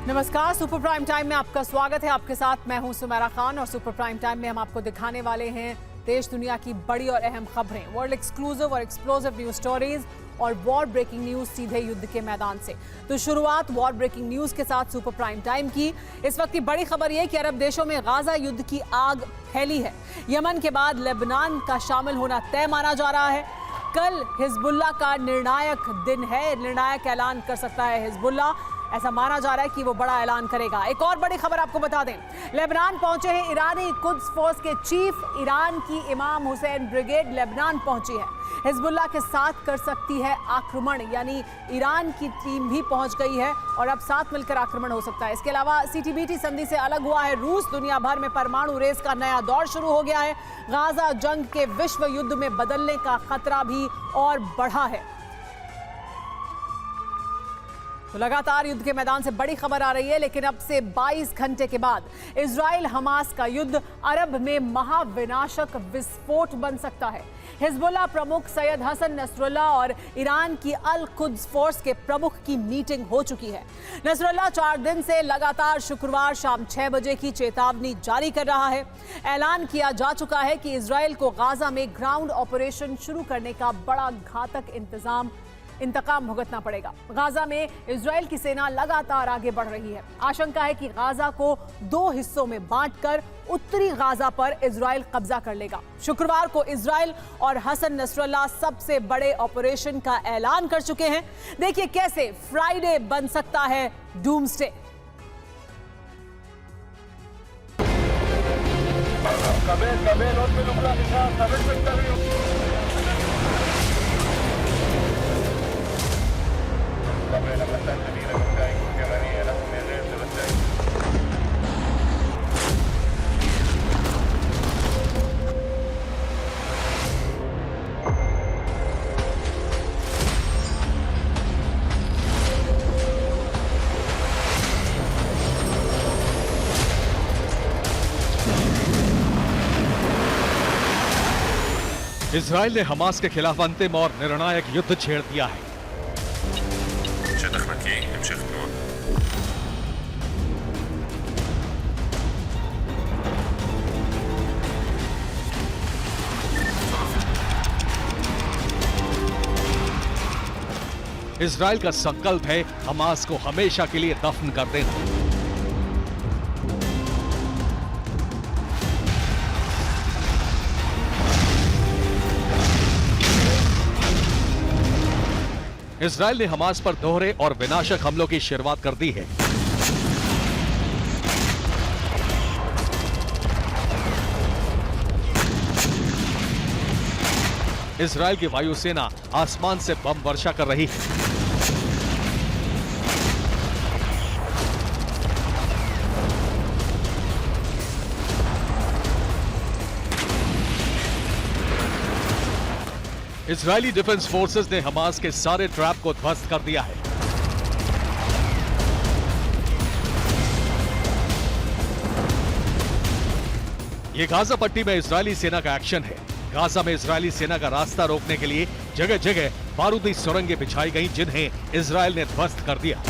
नमस्कार, super prime time में आपका स्वागत है। आपके साथ मैं हूं सुमेरा खान और सुपर प्राइम टाइम में हम आपको दिखाने वाले हैं देश दुनिया की बड़ी और अहम खबरें, वर्ल्ड एक्सक्लूसिव और एक्सप्लोसिव न्यूज स्टोरीज और वॉर ब्रेकिंग न्यूज सीधे युद्ध के मैदान से। तो शुरुआत वॉर ब्रेकिंग न्यूज के साथ सुपर प्राइम टाइम की। इस वक्त की बड़ी खबर यह कि अरब देशों में गाजा युद्ध की आग फैली है। यमन के बाद लेबनान का शामिल होना तय माना जा रहा है। कल हिजबुल्लाह का निर्णायक दिन है, निर्णायक ऐलान कर सकता है हिजबुल्लाह, ऐसा माना जा रहा है कि वो बड़ा ऐलान करेगा। एक और बड़ी खबर आपको बता दें, लेबनान पहुंचे हैं ईरानी कुद्स फोर्स के चीफ। ईरान की इमाम हुसैन ब्रिगेड लेबनान पहुंची है। हिजबुल्लाह के साथ कर सकती है आक्रमण, यानी ईरान की टीम भी पहुंच गई है और अब साथ मिलकर आक्रमण हो सकता है। इसके अलावा सीटीबीटी संधि से अलग हुआ है रूस। दुनिया भर में परमाणु रेस का नया दौर शुरू हो गया है। गाजा जंग के विश्व युद्ध में बदलने का खतरा भी और बढ़ा है। तो लगातार युद्ध के मैदान से बड़ी खबर आ रही है, लेकिन अब से 22 घंटे के बाद इजराइल हमास का युद्ध अरब में महाविनाशक विस्फोट बन सकता है। हिजबुल्लाह प्रमुख सैयद हसन नसरुल्लाह और ईरान की अल कुद्स फोर्स के प्रमुख की मीटिंग हो चुकी है। नसरुल्लाह 4 दिन से लगातार शुक्रवार शाम 6 बजे की चेतावनी जारी कर रहा है। ऐलान किया जा चुका है कि इजराइल को गाजा में ग्राउंड ऑपरेशन शुरू करने का बड़ा घातक इंतकाम भुगतना पड़ेगा। गाजा में इजराइल की सेना लगातार आगे बढ़ रही है। आशंका है कि गाजा को 2 हिस्सों में बांटकर उत्तरी गाजा पर इजराइल कब्जा कर लेगा। शुक्रवार को इजराइल और हसन नसरुल्लाह सबसे बड़े ऑपरेशन का ऐलान कर चुके हैं। देखिए कैसे फ्राइडे बन सकता है डूम्सडे। इजराइल ने हमास के खिलाफ अंतिम और निर्णायक युद्ध छेड़ दिया है। इजराइल का संकल्प है हमास को हमेशा के लिए दफन कर देना। इजराइल ने हमास पर दोहरे और विनाशक हमलों की शुरुआत कर दी है। इजराइल की वायुसेना आसमान से बम वर्षा कर रही है। इजरायली डिफेंस फोर्सेस ने हमास के सारे ट्रैप को ध्वस्त कर दिया है। यह गाजा पट्टी में इजरायली सेना का एक्शन है। गाजा में इजरायली सेना का रास्ता रोकने के लिए जगह जगह बारूदी सुरंगें बिछाई गईं, जिन्हें इजरायल ने ध्वस्त कर दिया।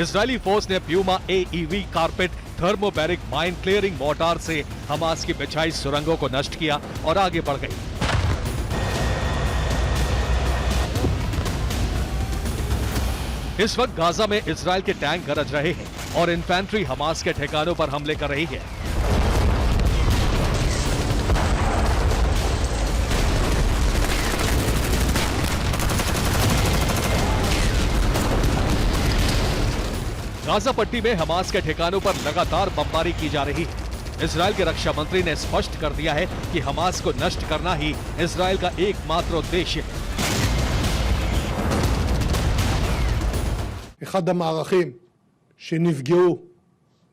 इजरायली फोर्स ने Puma AEV carpet thermobaric mine clearing mortar से हमास की बिछाई सुरंगों को नष्ट किया और आगे बढ़ गई। इस वक्त गाजा में इजरायल के टैंक गरज रहे हैं और इन्फेंट्री हमास के ठिकानों पर हमले कर रही है। गाजा पट्टी में हमास के ठिकानों पर लगातार बमबारी की जा रही है। इजरायल के रक्षा मंत्री ने स्पष्ट कर दिया है कि हमास को नष्ट करना ही इजरायल का एकमात्र उद्देश्य है। אחד המערכים שנפגעו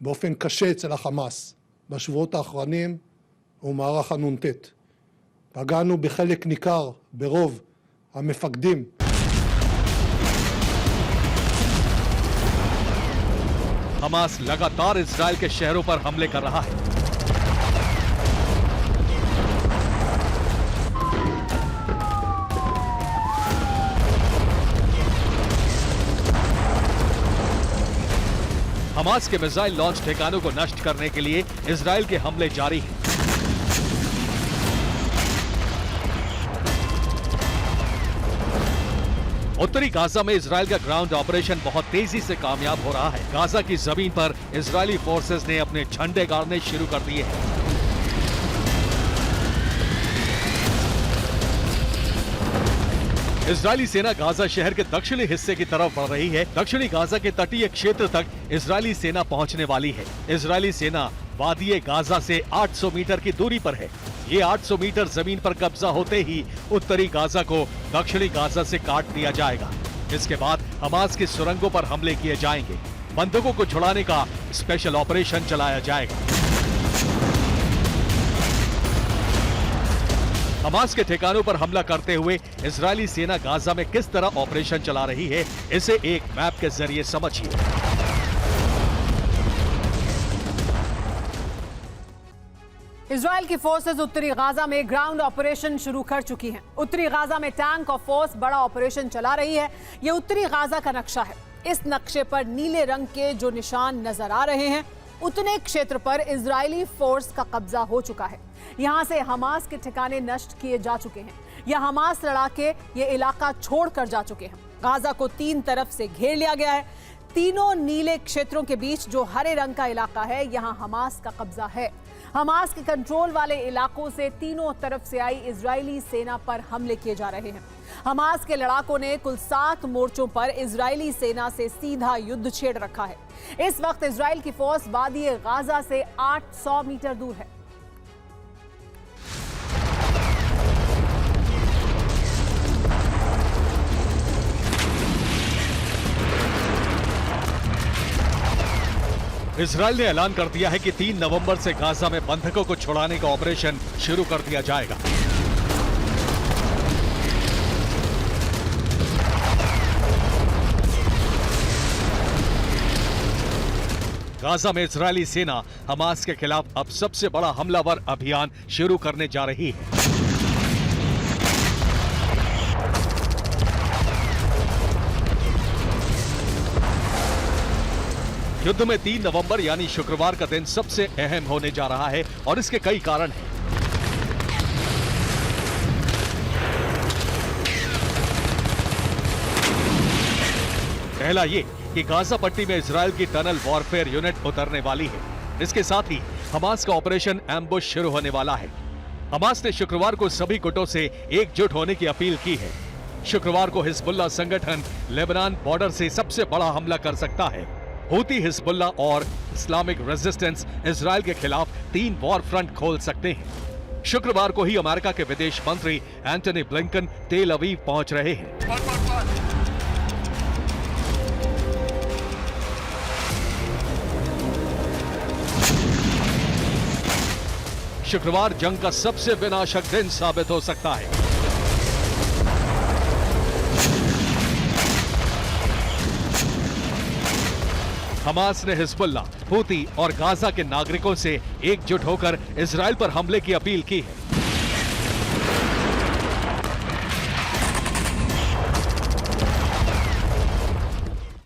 באופן קשה אצל החמאס בשבועות האחרונים הוא מערך הנ"ט. פגענו בחלק ניכר ברוב המפקדים. हमास लगातार इजरायल के शहरों पर हमले कर रहा है। हमास के मिसाइल लॉन्च ठिकानों को नष्ट करने के लिए इजराइल के हमले जारी हैं। उत्तरी गाजा में इजराइल का ग्राउंड ऑपरेशन बहुत तेजी से कामयाब हो रहा है। गाजा की जमीन पर इजरायली फोर्सेस ने अपने झंडे गाड़ने शुरू कर दिए हैं। इजरायली सेना गाजा शहर के दक्षिणी हिस्से की तरफ बढ़ रही है। दक्षिणी गाजा के तटीय क्षेत्र तक इजरायली सेना पहुंचने वाली है। इजरायली सेना वादिये गाजा से 800 मीटर की दूरी पर है। ये 800 मीटर जमीन पर कब्जा होते ही उत्तरी गाजा को दक्षिणी गाजा से काट दिया जाएगा। इसके बाद हमास की सुरंगों पर हमले किए जाएंगे। बंधकों को छुड़ाने का स्पेशल ऑपरेशन चलाया जाएगा। हमास के ठिकानों पर हमला करते हुए इजरायली सेना गाजा में किस तरह ऑपरेशन चला रही है, इसे एक मैप के जरिए समझिए। इजराइल की फोर्सेस उत्तरी गाजा में ग्राउंड ऑपरेशन शुरू कर चुकी हैं। उत्तरी गाजा में टैंक और फोर्स बड़ा ऑपरेशन चला रही है। यह उत्तरी गाजा का नक्शा है। इस नक्शे पर नीले रंग के जो निशान नजर आ रहे हैं, उतने क्षेत्र पर इजरायली फोर्स का कब्जा हो चुका है। यहां से हमास के ठिकाने नष्ट किए जा चुके हैं या हमास लड़ाके ये इलाका छोड़कर जा चुके हैं। गाजा को 3 तरफ से घेर लिया गया है। तीनों नीले क्षेत्रों के बीच जो हरे रंग का इलाका है, यहां हमास का कब्जा है। हमास के कंट्रोल वाले इलाकों से तीनों तरफ से आई इजरायली सेना पर हमले किए जा रहे हैं। हमास के लड़ाकों ने कुल 7 मोर्चों पर इजरायली सेना से सीधा युद्ध छेड़ रखा है। इस वक्त इजराइल की फोर्स वादिये गाजा से 800 मीटर दूर है। इजराइल ने ऐलान कर दिया है कि 3 नवंबर से गाजा में बंधकों को छुड़ाने का ऑपरेशन शुरू कर दिया जाएगा। गाजा में इजरायली सेना हमास के खिलाफ अब सबसे बड़ा हमलावर अभियान शुरू करने जा रही है। युद्ध में 3 नवंबर यानी शुक्रवार का दिन सबसे अहम होने जा रहा है और इसके कई कारण हैं। पहला ये कि गाजा पट्टी में इजराइल की टनल वॉरफेयर यूनिट उतरने वाली है। इसके साथ ही हमास का ऑपरेशन एम्बुश शुरू होने वाला है। हमास ने शुक्रवार को सभी गुटों से एकजुट होने की अपील की है। शुक्रवार को हिजबुल्लाह संगठन लेबनान बॉर्डर से सबसे बड़ा हमला कर सकता है। हूती, हिजबुल्लाह और इस्लामिक रेजिस्टेंस इजराइल के खिलाफ 3 वॉर फ्रंट खोल सकते हैं। शुक्रवार को ही अमेरिका के विदेश मंत्री एंटनी ब्लिंकन तेल अवीव पहुंच रहे हैं। शुक्रवार जंग का सबसे विनाशक दिन साबित हो सकता है। हमास ने हिजबुल्लाह, हूती और गाजा के नागरिकों से एकजुट होकर इजराइल पर हमले की अपील की है।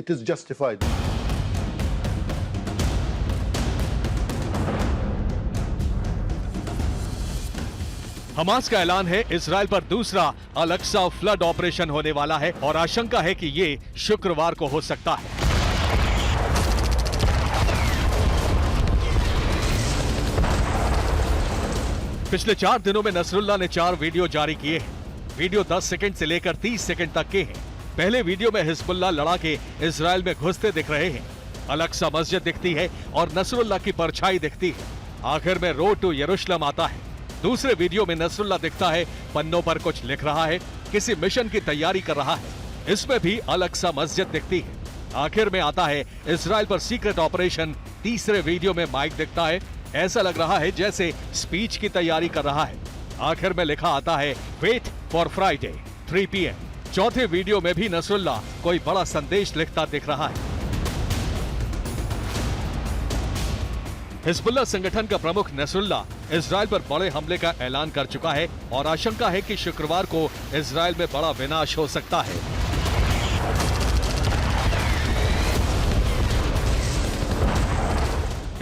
It is justified. हमास का ऐलान है इजराइल पर दूसरा अल-अक्सा फ्लड ऑपरेशन होने वाला है और आशंका है कि ये शुक्रवार को हो सकता है। पिछले 4 दिनों में नसरुल्लाह ने 4 वीडियो जारी किए हैं। वीडियो 10 सेकंड से लेकर 30 सेकंड तक के हैं। पहले वीडियो में हिजबुल्लाह लड़ाके इजराइल में घुसते दिख रहे हैं। अल-अक्सा मस्जिद दिखती है और नसरुल्लाह की परछाई दिखती है। आखिर में रोड टू यरूशलेम आता है। दूसरे वीडियो में नसरुल्लाह दिखता है, पन्नों पर कुछ लिख रहा है, किसी मिशन की तैयारी कर रहा है। इसमें भी अल-अक्सा मस्जिद दिखती है। आखिर में आता है इजराइल पर सीक्रेट ऑपरेशन। तीसरे वीडियो में माइक दिखता है, ऐसा लग रहा है जैसे स्पीच की तैयारी कर रहा है। आखिर में लिखा आता है वेट फॉर फ्राइडे 3 PM। चौथे वीडियो में भी नसरुल्लाह कोई बड़ा संदेश लिखता दिख रहा है। हिजबुल्लाह संगठन का प्रमुख नसरुल्लाह इजराइल पर बड़े हमले का ऐलान कर चुका है और आशंका है कि शुक्रवार को इजराइल में बड़ा विनाश हो सकता है।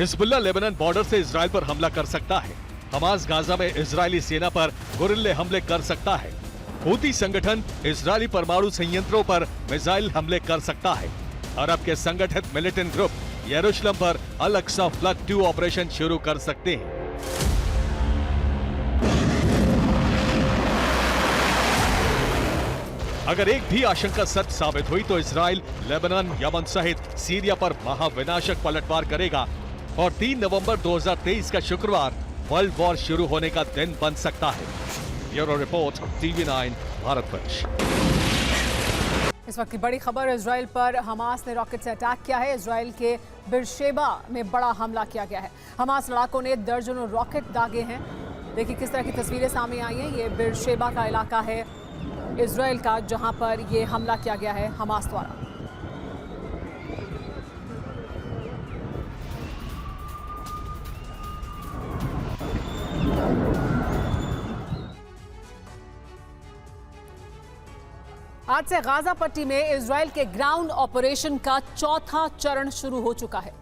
हिजबुल्लाह लेबनान बॉर्डर से इजराइल पर हमला कर सकता है। हमास गाजा में इजरायली सेना पर गुरिल्ले हमले कर सकता है। हूती संगठन इजरायली परमाणु संयंत्रों पर मिसाइल हमले कर सकता है। अरब के संगठित मिलिटेंट ग्रुप यरूशलेम पर अल अक्सा फ्लड 2 ऑपरेशन शुरू कर सकते हैं। अगर एक भी आशंका सच साबित हुई तो इजराइल लेबनान, यमन सहित सीरिया पर महाविनाशक पलटवार करेगा और 3 नवंबर 2023 का शुक्रवार वर्ल्ड वॉर शुरू होने का दिन बन सकता है। Bureau report, TV9 Bharatvarsh. इस वक्त की बड़ी खबर, इजराइल पर हमास ने रॉकेट से अटैक किया है। इजराइल के बिरशेबा में बड़ा हमला किया गया है। हमास लड़ाकों ने दर्जनों रॉकेट दागे हैं। देखिए किस तरह की तस्वीरें सामने आई हैं। ये बिरशेबा का इलाका है इजराइल का, जहां पर ये हमला किया गया है हमास द्वारा। आज से गाजा पट्टी में इजराइल के ग्राउंड ऑपरेशन का चौथा चरण शुरू हो चुका है,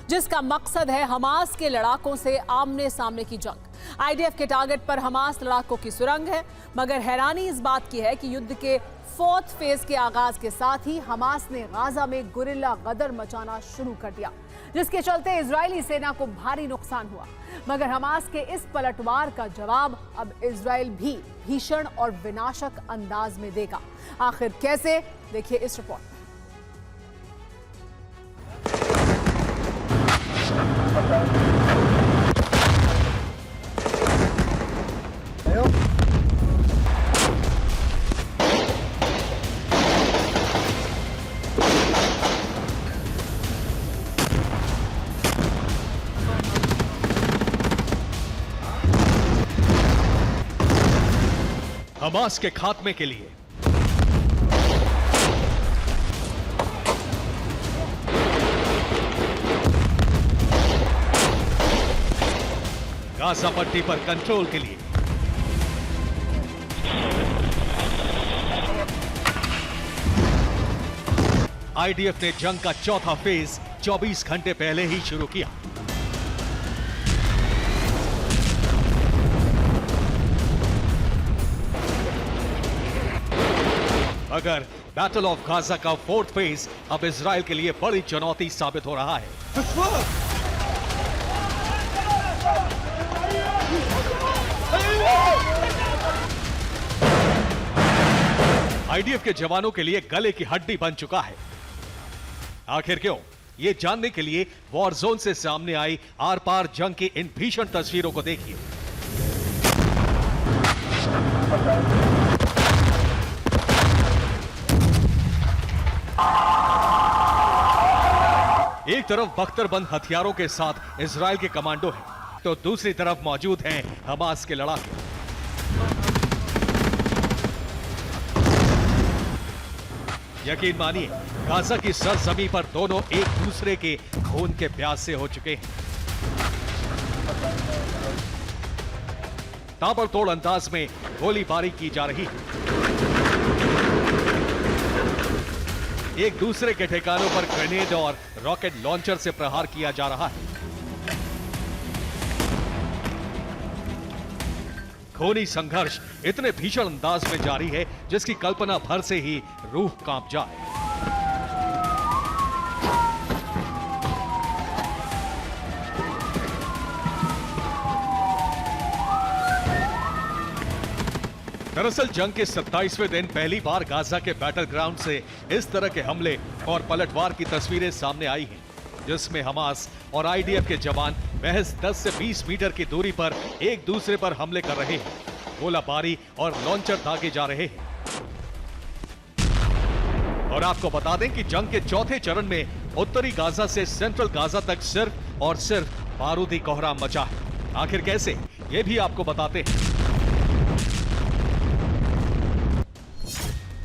जिसका मकसद है हमास के लड़ाकों से आमने सामने की जंग। आईडीएफ के टारगेट पर हमास लड़ाकों की सुरंग है, मगर हैरानी इस बात की है कि युद्ध के 4th फेज के आगाज के साथ ही हमास ने गाजा में गुरिल्ला गदर मचाना शुरू कर दिया, जिसके चलते इजरायली सेना को भारी नुकसान हुआ। मगर हमास के इस पलटवार का जवाब अब इजराइल भी भीषण और विनाशक अंदाज में देगा। आखिर कैसे, देखिए इस रिपोर्ट में। हमास के खात्मे के लिए गाजा पट्टी पर कंट्रोल के लिए आईडीएफ ने जंग का चौथा फेज 24 घंटे पहले ही शुरू किया। मगर बैटल ऑफ गाजा का 4th फेज अब इजराइल के लिए बड़ी चुनौती साबित हो रहा है। आईडीएफ के जवानों के लिए गले की हड्डी बन चुका है। आखिर क्यों? ये जानने के लिए वॉर जोन से सामने आई आर पार जंग की इन भीषण तस्वीरों को देखिए। एक तरफ बख्तरबंद हथियारों के साथ इजराइल के कमांडो हैं, तो दूसरी तरफ मौजूद हैं हमास के लड़ाके। यकीन मानिए, गाजा की सरजमी पर दोनों एक दूसरे के खून के प्यासे हो चुके हैं। ताबड़तोड़ अंदाज में गोलीबारी की जा रही है। एक दूसरे के ठिकानों पर ग्रेनेड और रॉकेट लॉन्चर से प्रहार किया जा रहा है। खूनी संघर्ष इतने भीषण अंदाज में जारी है जिसकी कल्पना भर से ही रूह कांप जाए। दरअसल जंग के 27वें दिन पहली बार गाजा के बैटल ग्राउंड से इस तरह के हमले और पलटवार की तस्वीरें सामने आई हैं, जिसमें हमास और आईडीएफ के जवान महज 10 से 20 मीटर की दूरी पर एक दूसरे पर हमले कर रहे हैं, गोलाबारी और लॉन्चर दागे जा रहे हैं। और आपको बता दें कि जंग के चौथे चरण में उत्तरी गाजा से सेंट्रल गाजा तक सिर्फ और सिर्फ बारूदी कोहराम मचा है। आखिर कैसे, ये भी आपको बताते हैं।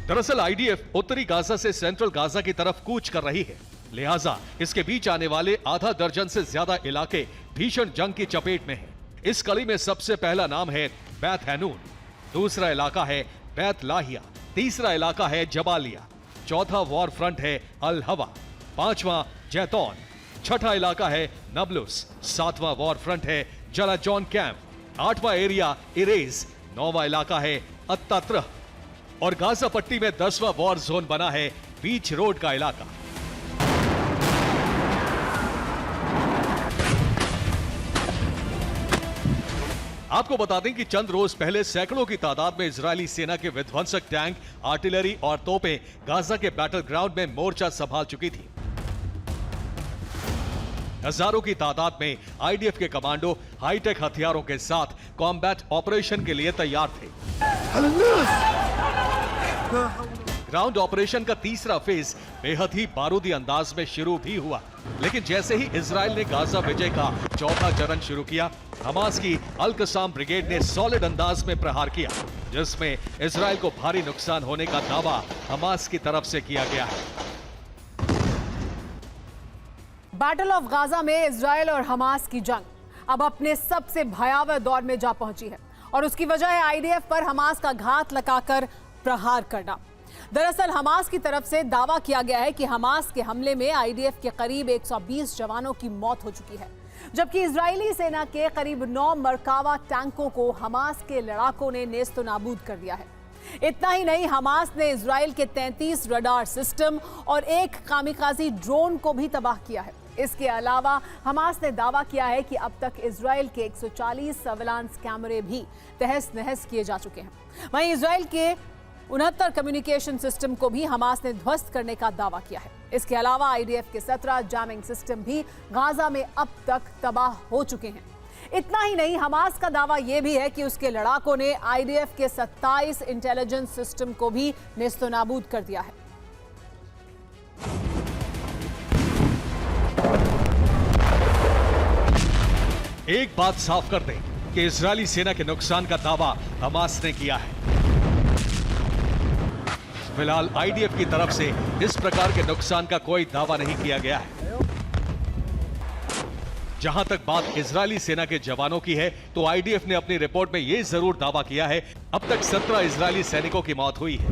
दरअसल आईडीएफ उत्तरी गाजा से सेंट्रल गाजा की तरफ कूच कर रही है। लिहाजा इसके बीच आने वाले आधा दर्जन से ज्यादा इलाके भीषण जंग की चपेट में हैं। इस कड़ी में सबसे पहला नाम है बैत हैनून, दूसरा इलाका है बैत लाहिया, तीसरा इलाका है जबालिया, चौथा वॉर फ्रंट है अल हवा, पांचवा जैतौन, छठा इलाका है नबलुस, सातवां वॉर फ्रंट है जला जॉन कैंप, आठवां एरिया इरेज, नौवां इलाका है अत्तात्रह और गाजा पट्टी में 10वां वॉर जोन बना है बीच रोड का इलाका। आपको बता दें कि चंद रोज पहले सैकड़ों की तादाद में इजरायली सेना के विध्वंसक टैंक, आर्टिलरी और तोपें गाजा के बैटल ग्राउंड में मोर्चा संभाल चुकी थी। हजारों की तादाद में आईडीएफ के कमांडो हाईटेक हथियारों के साथ कॉम्बैट ऑपरेशन के लिए तैयार थे। ग्राउंड ऑपरेशन का तीसरा फेज बेहद ही बारूदी अंदाज में शुरू भी हुआ, लेकिन जैसे ही इजराइल ने गाजा विजय का चौथा चरण शुरू किया, हमास की अल कसाम ब्रिगेड ने सॉलिड अंदाज में प्रहार किया, जिसमें इजराइल को भारी नुकसान होने का दावा हमास की तरफ से किया गया है। बैटल ऑफ गाजा में इजराइल और हमास की जंग अब अपने सबसे भयावह दौर में जा पहुंची है और उसकी वजह है आईडीएफ पर हमास का घात लगाकर प्रहार करना। दरअसल हमास की तरफ से दावा किया गया है कि हमास के हमले में आईडीएफ के करीब 120 जवानों की मौत हो चुकी है, जबकि इजरायली सेना के करीब 9 मरकावा टैंकों को हमास के लड़ाकों ने नेस्तो नाबूद कर दिया है। इतना ही नहीं, हमास ने इजराइल के 33 रडार सिस्टम और एक कामिकाजी ड्रोन को भी तबाह किया है। इसके अलावा हमास ने दावा किया है कि अब तक इजराइल के 140 सर्विलांस कैमरे भी तहस नहस किए जा चुके हैं। वहीं इजराइल के 69 कम्युनिकेशन सिस्टम को भी हमास ने ध्वस्त करने का दावा किया है। इसके अलावा आईडीएफ के 17 जैमिंग सिस्टम भी गाजा में अब तक तबाह हो चुके हैं। इतना ही नहीं, हमास का दावा यह भी है कि उसके लड़ाकों ने आईडीएफ के 27 इंटेलिजेंस सिस्टम को भी नेस्तनाबूद कर दिया है। एक बात साफ कर दें कि इजरायली सेना के नुकसान का दावा हमास ने किया है। फिलहाल आईडीएफ की तरफ से इस प्रकार के नुकसान का कोई दावा नहीं किया गया है। जहां तक बात इजरायली सेना के जवानों की है, तो आईडीएफ ने अपनी रिपोर्ट में यह जरूर दावा किया है अब तक 17 इजरायली सैनिकों की मौत हुई है।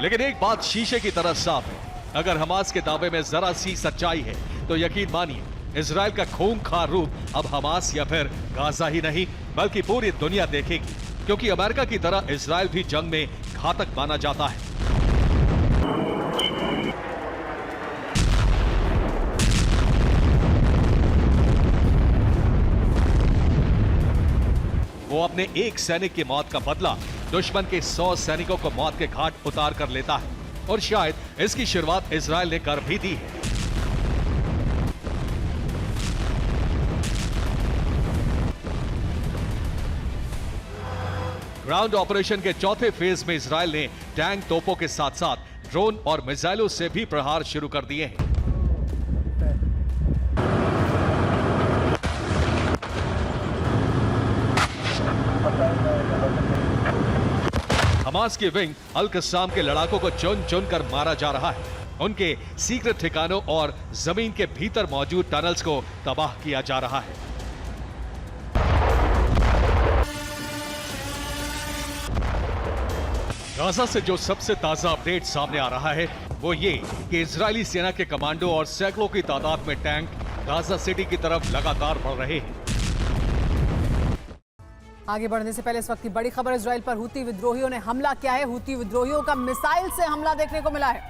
लेकिन एक बात शीशे की तरह साफ है, अगर हमास के दावे में जरा सी सच्चाई है तो यकीन मानिए इजराइल का खूंखार रूप अब हमास या फिर गाजा ही नहीं बल्कि पूरी दुनिया देखेगी, क्योंकि अमेरिका की तरह इजराइल भी जंग में घातक माना जाता है। वो अपने एक सैनिक की मौत का बदला दुश्मन के 100 सैनिकों को मौत के घाट उतार कर लेता है और शायद इसकी शुरुआत इजराइल ने कर भी दी है। ग्राउंड ऑपरेशन के चौथे फेज में इजराइल ने टैंक, तोपों के साथ साथ ड्रोन और मिसाइलों से भी प्रहार शुरू कर दिए हैं। हमास की विंग अल कसाम के लड़ाकों को चुन चुन कर मारा जा रहा है। उनके सीक्रेट ठिकानों और जमीन के भीतर मौजूद टनल्स को तबाह किया जा रहा है। गाजा से जो सबसे ताजा अपडेट सामने आ रहा है वो ये कि इजरायली सेना के कमांडो और सैकड़ों की तादाद में टैंक गाजा सिटी की तरफ लगातार बढ़ रहे हैं। आगे बढ़ने से पहले इस वक्त की बड़ी खबर, इजराइल पर हूती विद्रोहियों ने हमला किया है। हूती विद्रोहियों का मिसाइल से हमला देखने को मिला है।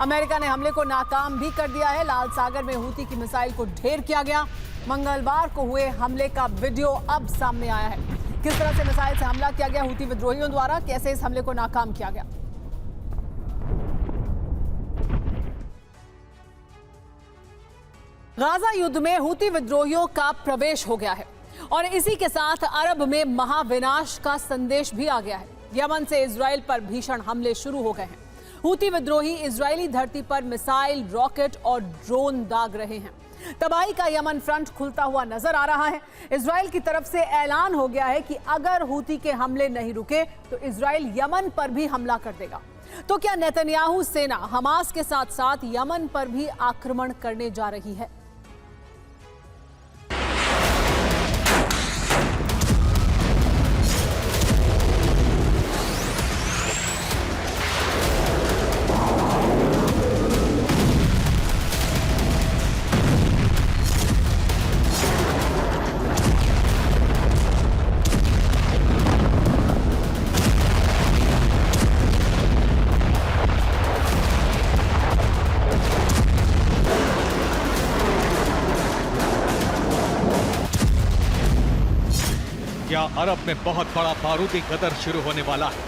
अमेरिका ने हमले को नाकाम भी कर दिया है। लाल सागर में हूती की मिसाइल को ढेर किया गया। मंगलवार को हुए हमले का वीडियो अब सामने आया है। किस तरह से मिसाइल से हमला किया गया हूती विद्रोहियों द्वारा, कैसे इस हमले को नाकाम किया गया। गाजा युद्ध में हूती विद्रोहियों का प्रवेश हो गया है और इसी के साथ अरब में महाविनाश का संदेश भी आ गया है। यमन से इजराइल पर भीषण हमले शुरू हो गए हैं। हूती विद्रोही इजरायली धरती पर मिसाइल, रॉकेट और ड्रोन दाग रहे हैं। तबाही का यमन फ्रंट खुलता हुआ नजर आ रहा है। इजराइल की तरफ से ऐलान हो गया है कि अगर हूती के हमले नहीं रुके तो इजराइल यमन पर भी हमला कर देगा। तो क्या नेतन्याहू सेना हमास के साथ साथ यमन पर भी आक्रमण करने जा रही है? क्या अरब में बहुत बड़ा बारूदी गदर शुरू होने वाला है?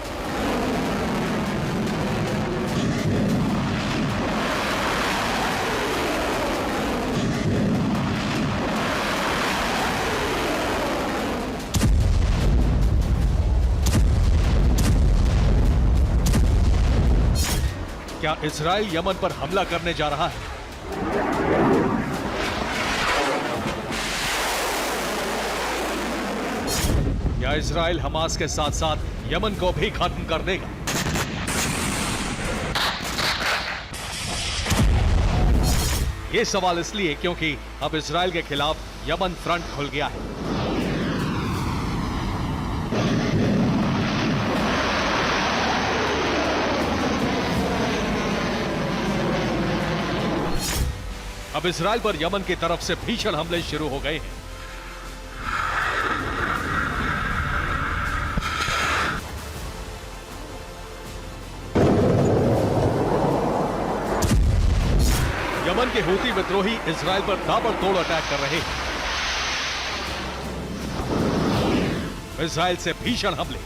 क्या इजराइल यमन पर हमला करने जा रहा है? क्या इजराइल हमास के साथ साथ यमन को भी खत्म कर देगा? ये सवाल इसलिए क्योंकि अब इजराइल के खिलाफ यमन फ्रंट खुल गया है। अब इजराइल पर यमन की तरफ से भीषण हमले शुरू हो गए हैं। यमन के हूती विद्रोही इजराइल पर ताबड़तोड़ अटैक कर रहे हैं। इजराइल से भीषण हमले।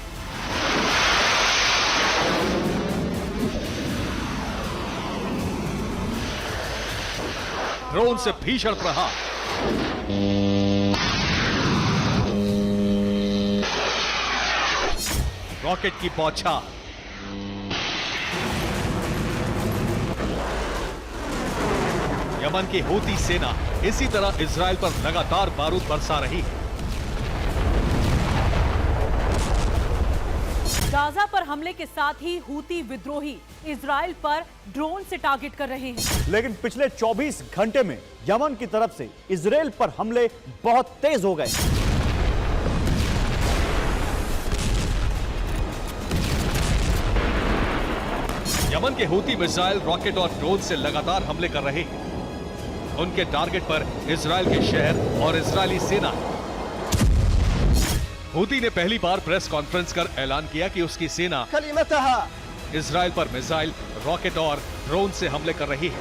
ड्रोन से भीषण प्रहार। रॉकेट की बौछार। यमन की हूती सेना इसी तरह इजराइल पर लगातार बारूद बरसा रही है। गाजा पर हमले के साथ ही हूती विद्रोही इजराइल पर ड्रोन से टारगेट कर रहे हैं। लेकिन पिछले 24 घंटे में यमन की तरफ से इजराइल पर हमले बहुत तेज हो गए। यमन के हूती मिसाइल, रॉकेट और ड्रोन से लगातार हमले कर रहे हैं। उनके टारगेट पर इजराइल के शहर और इजरायली सेना है। हूती ने पहली बार प्रेस कॉन्फ्रेंस कर ऐलान किया कि उसकी सेना इजराइल पर मिसाइल, रॉकेट और ड्रोन से हमले कर रही है।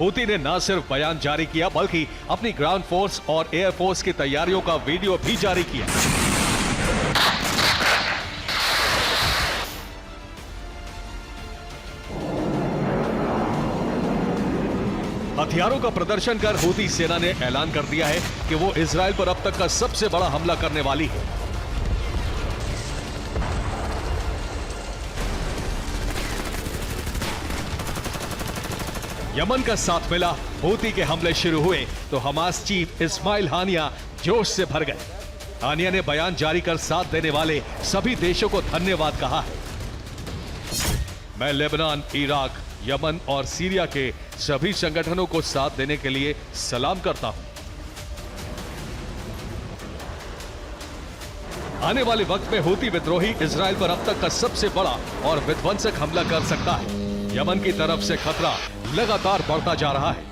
हूती ने न सिर्फ बयान जारी किया बल्कि अपनी ग्राउंड फोर्स और एयर फोर्स की तैयारियों का वीडियो भी जारी किया। हथियारों का प्रदर्शन कर हूती सेना ने ऐलान कर दिया है कि वो इजराइल पर अब तक का सबसे बड़ा हमला करने वाली है। यमन का साथ मिला, हूती के हमले शुरू हुए तो हमास चीफ इस्माइल हानिया जोश से भर गए। हानिया ने बयान जारी कर साथ देने वाले सभी देशों को धन्यवाद कहा है। मैं लेबनान, इराक, यमन और सीरिया के सभी संगठनों को साथ देने के लिए सलाम करता हूं। आने वाले वक्त में हूती विद्रोही इजराइल पर अब तक का सबसे बड़ा और विध्वंसक हमला कर सकता है। यमन की तरफ से खतरा लगातार बढ़ता जा रहा है।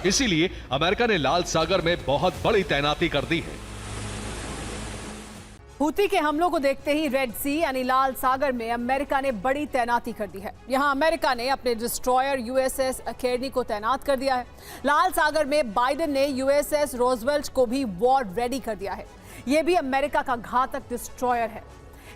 इसीलिए अमेरिका ने लाल सागर में बहुत बड़ी तैनाती कर दी है। हूती के हमलों को देखते ही रेड सी यानी लाल सागर में अमेरिका ने बड़ी तैनाती कर दी है। यहां अमेरिका ने अपने डिस्ट्रॉयर यूएसएस अकेरनी को तैनात कर दिया है। लाल सागर में बाइडेन ने यूएसएस रोजवेल्ट को भी वॉर रेडी कर दिया है। यह भी अमेरिका का घातक डिस्ट्रॉयर है।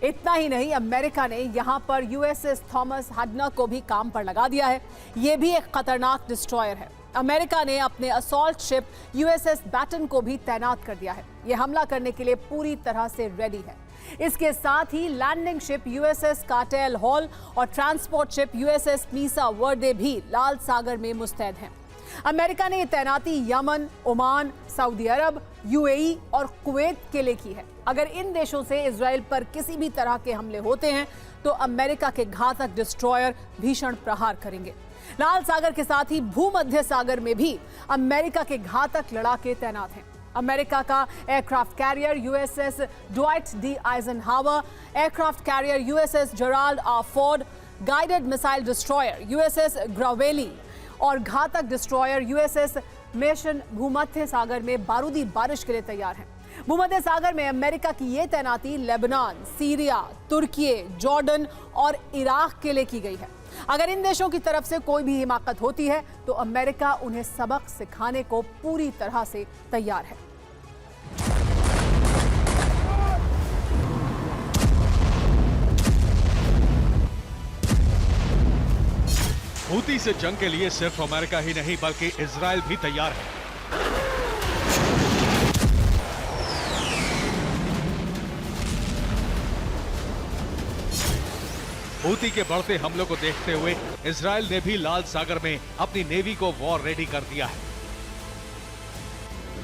इतना ही नहीं, अमेरिका ने यहां पर यूएसएस थॉमस हडनर को भी काम पर लगा दिया है। यह भी एक खतरनाक डिस्ट्रॉयर है। अमेरिका ने अपने असॉल्ट शिप यूएसएस बैटन को भी तैनात कर दिया है। यह हमला करने के लिए पूरी तरह से रेडी है। इसके साथ ही landing ship USS Carter Hall और transport ship USS Mesa Verde भी लाल सागर में मुस्तैद हैं। अमेरिका ने यह तैनाती यमन, ओमान, सऊदी अरब, यूएई और कुवैत के लिए की है। अगर इन देशों से इजराइल पर किसी भी तरह के हमले होते हैं तो अमेरिका के घातक डिस्ट्रॉयर भीषण प्रहार करेंगे। लाल सागर के साथ ही भूमध्य सागर में भी अमेरिका के घातक लड़ाके तैनात हैं। अमेरिका का aircraft carrier USS Dwight D Eisenhower, aircraft carrier USS Gerald R Ford, guided missile destroyer USS Gravely और घातक डिस्ट्रॉयर यूएसएस मेशन भूमध्य सागर में बारूदी बारिश के लिए तैयार हैं। भूमध्य सागर में अमेरिका की ये तैनाती लेबनान, सीरिया, तुर्की, जॉर्डन और इराक के लिए की गई है। अगर इन देशों की तरफ से कोई भी हिमाकत होती है तो अमेरिका उन्हें सबक सिखाने को पूरी तरह से तैयार है। हूती से जंग के लिए सिर्फ अमेरिका ही नहीं बल्कि इजराइल भी तैयार है। हूती के बढ़ते हमलों को देखते हुए इजराइल ने भी लाल सागर में अपनी नेवी को वॉर रेडी कर दिया है।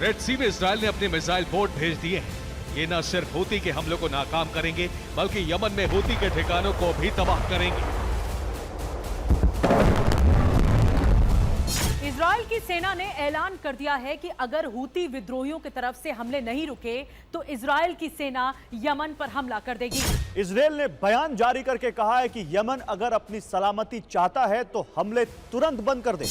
रेड सी में इजराइल ने अपने मिसाइल बोट भेज दिए हैं। ये न सिर्फ हूती के हमलों को नाकाम करेंगे बल्कि यमन में हूती के ठिकानों को भी तबाह करेंगे। इजराइल की सेना ने ऐलान कर दिया है कि अगर हूती विद्रोहियों की तरफ से हमले नहीं रुके तो इजराइल की सेना यमन पर हमला कर देगी। इजराइल ने बयान जारी करके कहा है कि यमन अगर अपनी सलामती चाहता है तो हमले तुरंत बंद कर दे।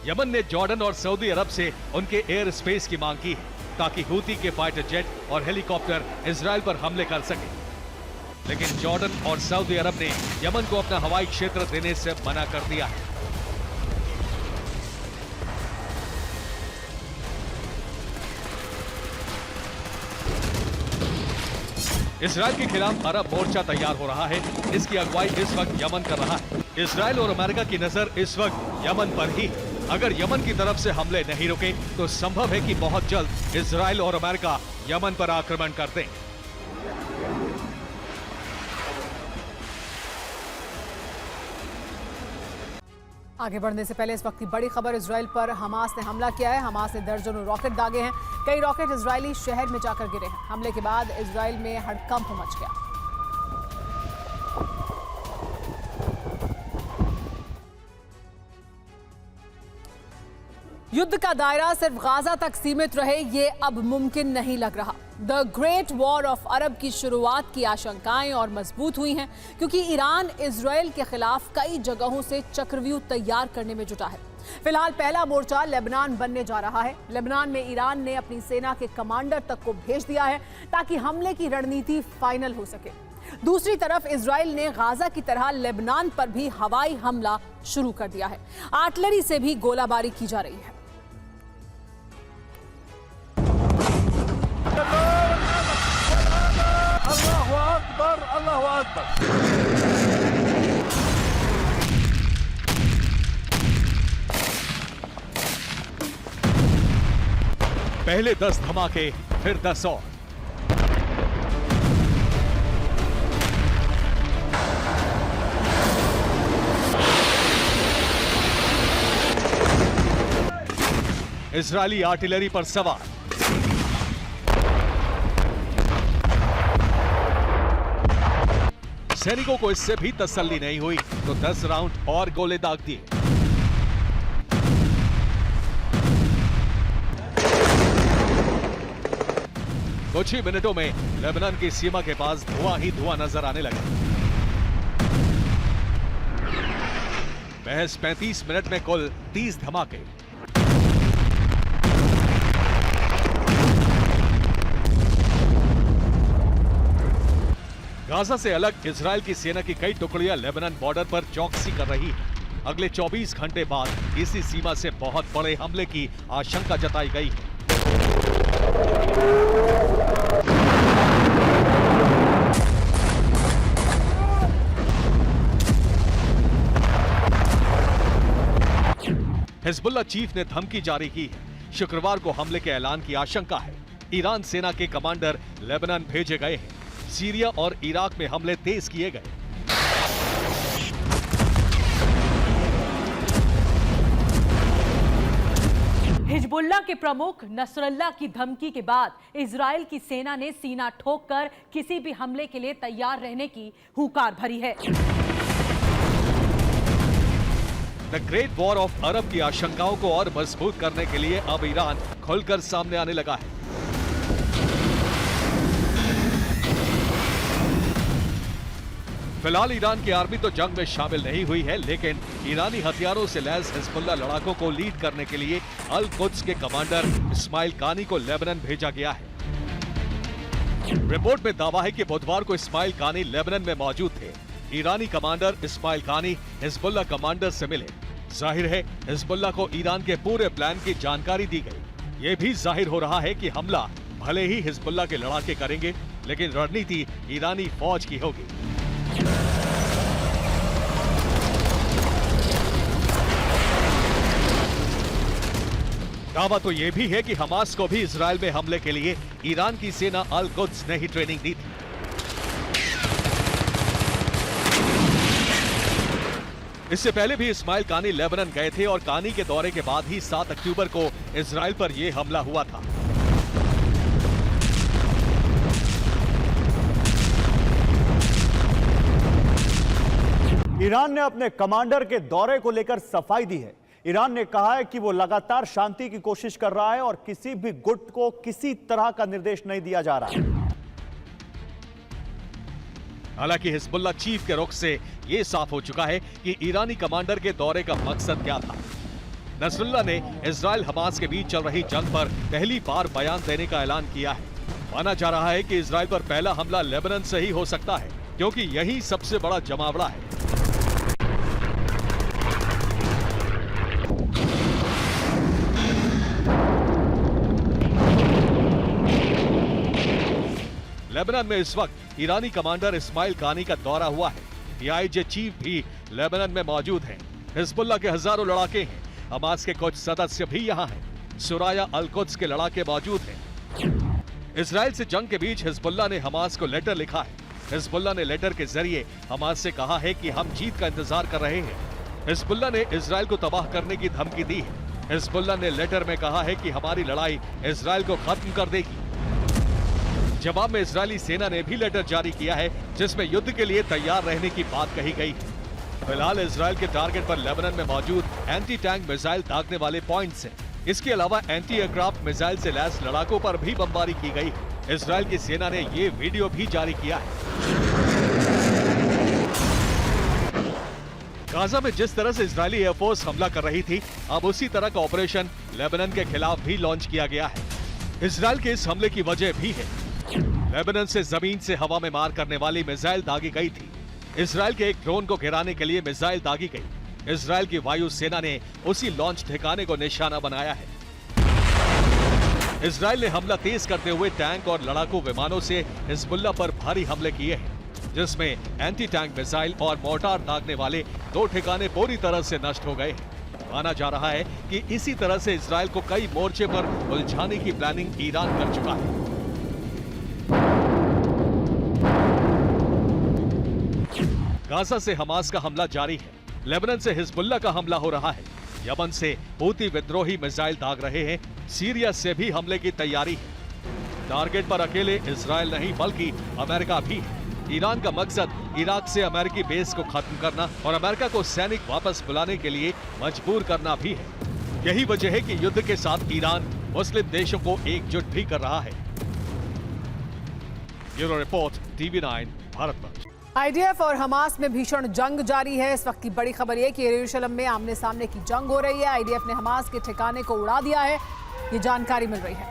यमन ने जॉर्डन और सऊदी अरब से उनके एयर स्पेस की मांग की है ताकि हूती के फाइटर जेट और हेलीकॉप्टर इजराइल पर हमले कर सके। लेकिन जॉर्डन और सऊदी अरब ने यमन को अपना हवाई क्षेत्र देने से मना कर दिया है। इजराइल के खिलाफ अरब मोर्चा तैयार हो रहा है। इसकी अगुवाई इस वक्त यमन कर रहा है। इजराइल और अमेरिका की नजर इस वक्त यमन पर ही। अगर यमन की तरफ से हमले नहीं रुके तो संभव है कि बहुत जल्द इजराइल और अमेरिका यमन पर आक्रमण कर दें। आगे बढ़ने से पहले इस वक्त की बड़ी खबर, इजराइल पर हमास ने हमला किया है। हमास ने दर्जनों रॉकेट दागे हैं। कई रॉकेट इजरायली शहर में जाकर गिरे हैं। हमले के बाद इजराइल में हड़कंप मच गया। युद्ध का दायरा सिर्फ गाजा तक सीमित रहे ये अब मुमकिन नहीं लग रहा। The great war of Arab की शुरुआत की आशंकाएं और मजबूत हुई हैं क्योंकि ईरान इजराइल के खिलाफ कई जगहों से चक्रव्यूह तैयार करने में जुटा है। फिलहाल पहला मोर्चा लेबनान बनने जा रहा है। लेबनान में ईरान ने अपनी सेना के कमांडर तक को भेज दिया है ताकि हमले की रणनीति फाइनल हो सके। दूसरी तरफ इजराइल ने गाजा की तरह लेबनान पर भी हवाई हमला शुरू कर दिया है। आर्टिलरी से भी गोलाबारी की जा रही है। अल्लाहु अकबर, अल्लाहु अकबर। पहले 10 धमाके, फिर 10 और। इजरायली आर्टिलरी पर सवार। सैनिकों को इससे भी तसल्ली नहीं हुई तो 10 राउंड और गोले दाग दिए। कुछ ही मिनटों में लेबनान की सीमा के पास धुआं ही धुआं नजर आने लगा। महज 35 मिनट में कुल 30 धमाके। गाजा से अलग इजराइल की सेना की कई टुकड़ियां लेबनान बॉर्डर पर चौकसी कर रही है। अगले 24 घंटे बाद इसी सीमा से बहुत बड़े हमले की आशंका जताई गई है। हिजबुल्लाह चीफ ने धमकी जारी की है। शुक्रवार को हमले के ऐलान की आशंका है। ईरान सेना के कमांडर लेबनान भेजे गए हैं। सीरिया और इराक में हमले तेज किए गए। हिजबुल्लाह के प्रमुख नसरल्लाह की धमकी के बाद इजराइल की सेना ने सीना ठोककर किसी भी हमले के लिए तैयार रहने की हुंकार भरी है। The great war of Arab की आशंकाओं को और मजबूत करने के लिए अब ईरान खुलकर सामने आने लगा है। फिलहाल ईरान की आर्मी तो जंग में शामिल नहीं हुई है, लेकिन ईरानी हथियारों से लैस हिजबुल्लाह लड़ाकों को लीड करने के लिए अल कुद्स के कमांडर इस्माइल कानी को लेबनान भेजा गया है। रिपोर्ट में दावा है कि बुधवार को इस्माइल कानी लेबनान में मौजूद थे। ईरानी कमांडर इस्माइल कानी हिजबुल्लाह कमांडर से मिले। जाहिर है हिजबुल्लाह को ईरान के पूरे प्लान की जानकारी दी गई। ये भी जाहिर हो रहा है कि हमला भले ही हिजबुल्लाह के लड़ाके करेंगे, लेकिन रणनीति ईरानी फौज की होगी। दावा तो यह भी है कि हमास को भी इजराइल में हमले के लिए ईरान की सेना अल कुद्स ने ही ट्रेनिंग दी थी। इससे पहले भी इस्माइल कानी लेबनान गए थे और कानी के दौरे के बाद ही 7 अक्टूबर को इजराइल पर यह हमला हुआ था। ईरान ने अपने कमांडर के दौरे को लेकर सफाई दी है। ईरान ने कहा है कि वो लगातार शांति की कोशिश कर रहा है और किसी भी गुट को किसी तरह का निर्देश नहीं दिया जा रहा है। हालांकि हिजबुल्लाह चीफ के रुख से यह साफ हो चुका है कि ईरानी कमांडर के दौरे का मकसद क्या था। नसरुल्लाह ने इजराइल हमास के बीच चल रही जंग पर पहली बार बयान देने का ऐलान किया है। माना जा रहा है कि इजराइल पर पहला हमला लेबनान से ही हो सकता है, क्योंकि यही सबसे बड़ा जमावड़ा है। लेबनान में इस वक्त ईरानी कमांडर इस्माइल कानी का दौरा हुआ है। पीआईजे चीफ भी लेबनान में मौजूद हैं। हिजबुल्लाह के हजारों लड़ाके हैं। हमास के कुछ सदस्य भी यहां हैं। सुराया अल कुद्स के लड़ाके मौजूद हैं। इजराइल से जंग के बीच हिजबुल्लाह ने हमास को लेटर लिखा है। हिजबुल्लाह ने लेटर के जरिए हमास से कहा है कि हम जीत का इंतजार कर रहे हैं। हिजबुल्लाह ने इजराइल को तबाह करने की धमकी दी है। हिजबुल्लाह ने लेटर में कहा है कि हमारी लड़ाई इजराइल को खत्म कर देगी। जवाब में इजरायली सेना ने भी लेटर जारी किया है, जिसमें युद्ध के लिए तैयार रहने की बात कही गई है। फिलहाल इजराइल के टारगेट पर लेबनान में मौजूद एंटी टैंक मिसाइल दागने वाले पॉइंट्स हैं। इसके अलावा एंटी एयरक्राफ्ट मिसाइल से लैस लड़ाकों पर भी बमबारी की गई है। इजराइल की सेना ने ये वीडियो भी जारी किया है। गाजा में जिस तरह से इजरायली एयरफोर्स हमला कर रही थी, अब उसी तरह का ऑपरेशन लेबनान के खिलाफ भी लॉन्च किया गया है। इजराइल के इस हमले की वजह भी है। लेबनान से जमीन से हवा में मार करने वाली मिसाइल दागी गई थी। इजराइल के एक ड्रोन को गिराने के लिए मिसाइल दागी गई। इजराइल की वायु सेना ने उसी लॉन्च ठिकाने को निशाना बनाया है। इजराइल ने हमला तेज करते हुए टैंक और लड़ाकू विमानों से हिजबुल्लाह पर भारी हमले किए हैं, जिसमें एंटी टैंक मिसाइल और मोर्टार दागने वाले 2 ठिकाने पूरी तरह से नष्ट हो गए हैं। माना जा रहा है कि इसी तरह से इजराइल को कई मोर्चे पर उलझाने की प्लानिंग ईरान कर चुका है। गाजा से हमास का हमला जारी है। लेबनान से हिजबुल्लाह का हमला हो रहा है। यमन से हूती विद्रोही मिसाइल दाग रहे हैं। सीरिया से भी हमले की तैयारी है। टारगेट पर अकेले इजराइल नहीं बल्कि अमेरिका भी है। ईरान का मकसद इराक से अमेरिकी बेस को खत्म करना और अमेरिका को सैनिक वापस बुलाने के लिए मजबूर करना भी है। यही वजह है कि युद्ध के साथ ईरान मुस्लिम देशों को एकजुट भी कर रहा है। Bureau report, TV9 Bharatvarsh. IDF और हमास में भीषण जंग जारी है। इस वक्त की बड़ी खबर यह कि यरूशलेम में आमने सामने की जंग हो रही है। आईडीएफ ने हमास के ठिकाने को उड़ा दिया है, ये जानकारी मिल रही है।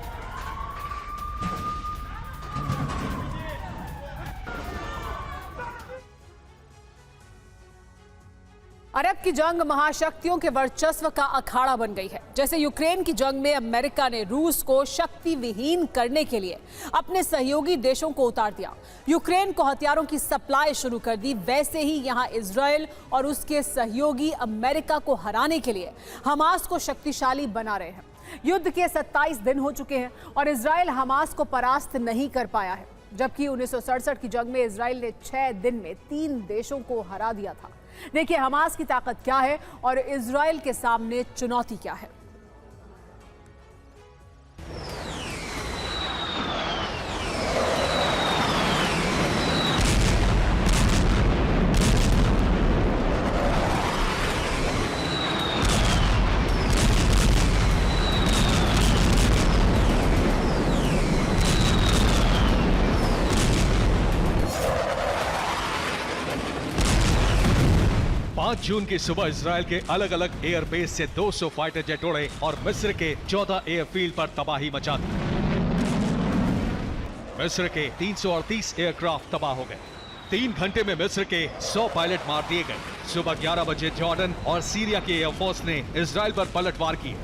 अरब की जंग महाशक्तियों के वर्चस्व का अखाड़ा बन गई है। जैसे यूक्रेन की जंग में अमेरिका ने रूस को शक्ति विहीन करने के लिए अपने सहयोगी देशों को उतार दिया, यूक्रेन को हथियारों की सप्लाई शुरू कर दी, वैसे ही यहां इजराइल और उसके सहयोगी अमेरिका को हराने के लिए हमास को शक्तिशाली बना रहे हैं। युद्ध के 27 दिन हो चुके हैं और इजराइल हमास को परास्त नहीं कर पाया है, जबकि 1967 की जंग में इजराइल ने 6 दिन में 3 देशों को हरा दिया था। देखिए हमास की ताकत क्या है और इजराइल के सामने चुनौती क्या है। जून की सुबह इजराइल के अलग अलग एयरबेस से 200 फाइटर जेट उड़े और मिस्र के 14 एयरफील्ड पर तबाही मचा दी। मिस्र के 338 एयरक्राफ्ट तबाह हो गए। 3 घंटे में मिस्र के 100 पायलट मार दिए गए। सुबह 11 बजे जॉर्डन और सीरिया की एयरफोर्स ने इजराइल पर पलटवार किए।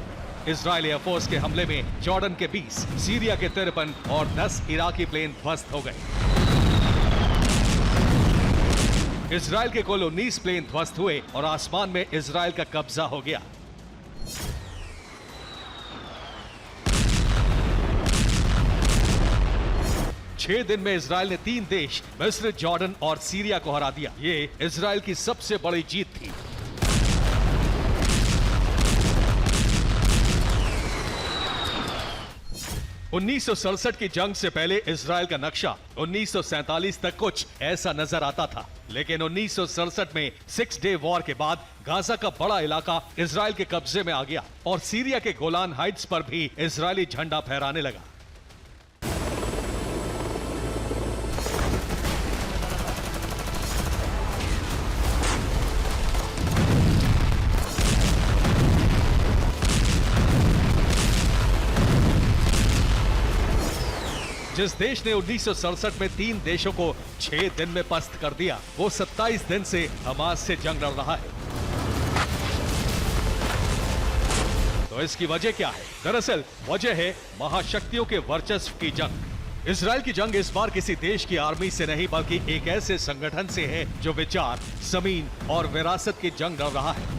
इजराइल एयरफोर्स के हमले में जॉर्डन के 20, सीरिया के 53 और 10 इराकी प्लेन ध्वस्त हो गए। इजराइल के कुल 19 प्लेन ध्वस्त हुए और आसमान में इजराइल का कब्जा हो गया। छह दिन में इजराइल ने 3 देश मिस्र, जॉर्डन और सीरिया को हरा दिया। ये इजराइल की सबसे बड़ी जीत थी। उन्नीस की जंग से पहले इजराइल का नक्शा 1947 तक कुछ ऐसा नजर आता था, लेकिन 1967 में 6 डे वॉर के बाद गाजा का बड़ा इलाका इजराइल के कब्जे में आ गया और सीरिया के गोलान हाइट्स पर भी इजरायली झंडा फहराने लगा। जिस देश ने 1967 में 3 देशों को 6 दिन में पस्त कर दिया, वो 27 दिन से हमास से जंग लड़ रहा है। तो इसकी वजह क्या है? दरअसल वजह है महाशक्तियों के वर्चस्व की जंग। इजराइल की जंग इस बार किसी देश की आर्मी से नहीं, बल्कि एक ऐसे संगठन से है जो विचार, जमीन और विरासत की जंग लड़ रहा है।